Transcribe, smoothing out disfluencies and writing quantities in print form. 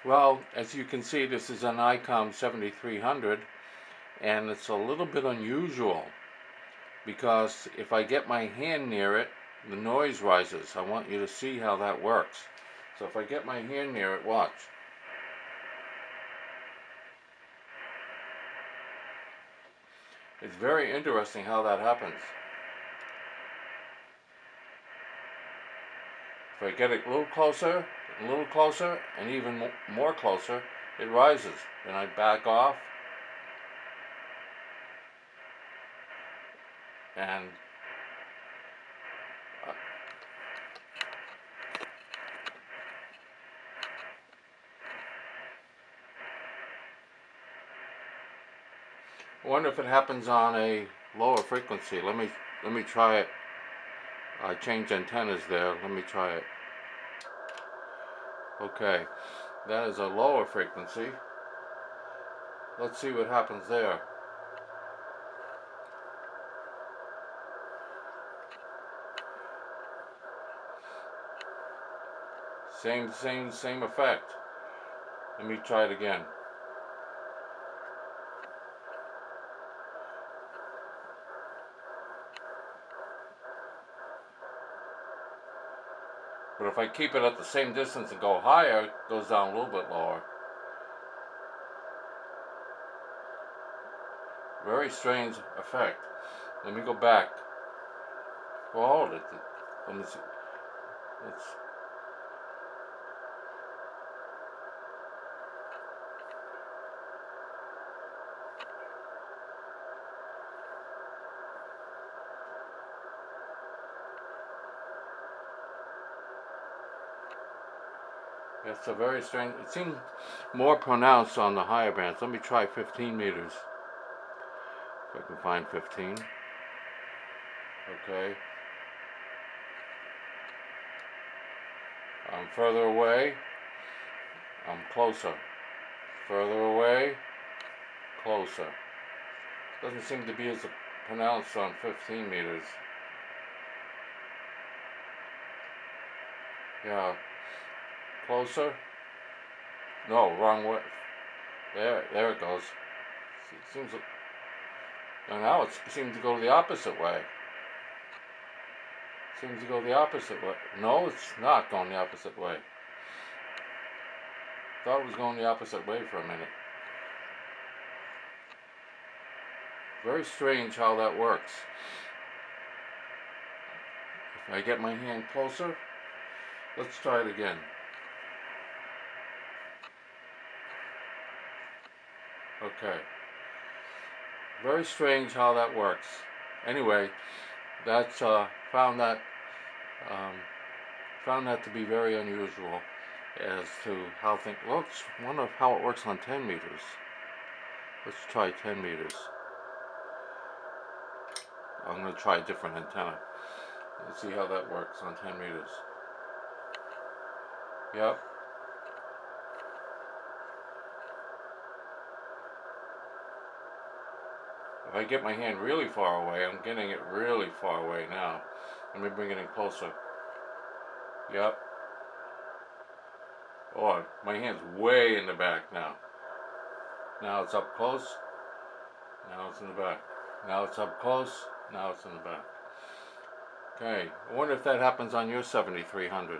Well, as you can see, this is an Icom 7300, and it's a little bit unusual because if I get my hand near it, the noise rises. I want you to see how that works. So if I get my hand near it, watch. It's very interesting how that happens. If I get it a little closer, and even more closer, it rises. Then I back off, and I wonder if it happens on a lower frequency. Let me try it. I changed antennas there. Let me try it. Okay, that is a lower frequency. Let's see what happens there. Same effect. Let me try it again. But if I keep it at the same distance and go higher, it goes down a little bit lower. Very strange effect. Let me go back. Well, hold it. Let me see. Let's. It's a very strange. It seems more pronounced on the higher bands. Let me try 15 meters. If I can find 15. Okay. I'm further away. I'm closer. Further away. Closer. Doesn't seem to be as pronounced on 15 meters. Yeah. Closer. No, wrong way. There it goes. It seems. And now it seems to go the opposite way. Seems to go the opposite way. No, it's not going the opposite way. Thought it was going the opposite way for a minute. Very strange how that works. If I get my hand closer, let's try it again. Okay. Very strange how that works. Anyway, that's found that to be very unusual as to how things. Let's wonder how it works on 10 meters. Let's try 10 meters. I'm going to try a different antenna and see how that works on 10 meters. Yep. If I get my hand really far away, I'm getting it really far away now. Let me bring it in closer. Yep. Oh, my hand's way in the back now. Now it's up close. Now it's in the back. Now it's up close. Now it's in the back. Okay, I wonder if that happens on your 7300.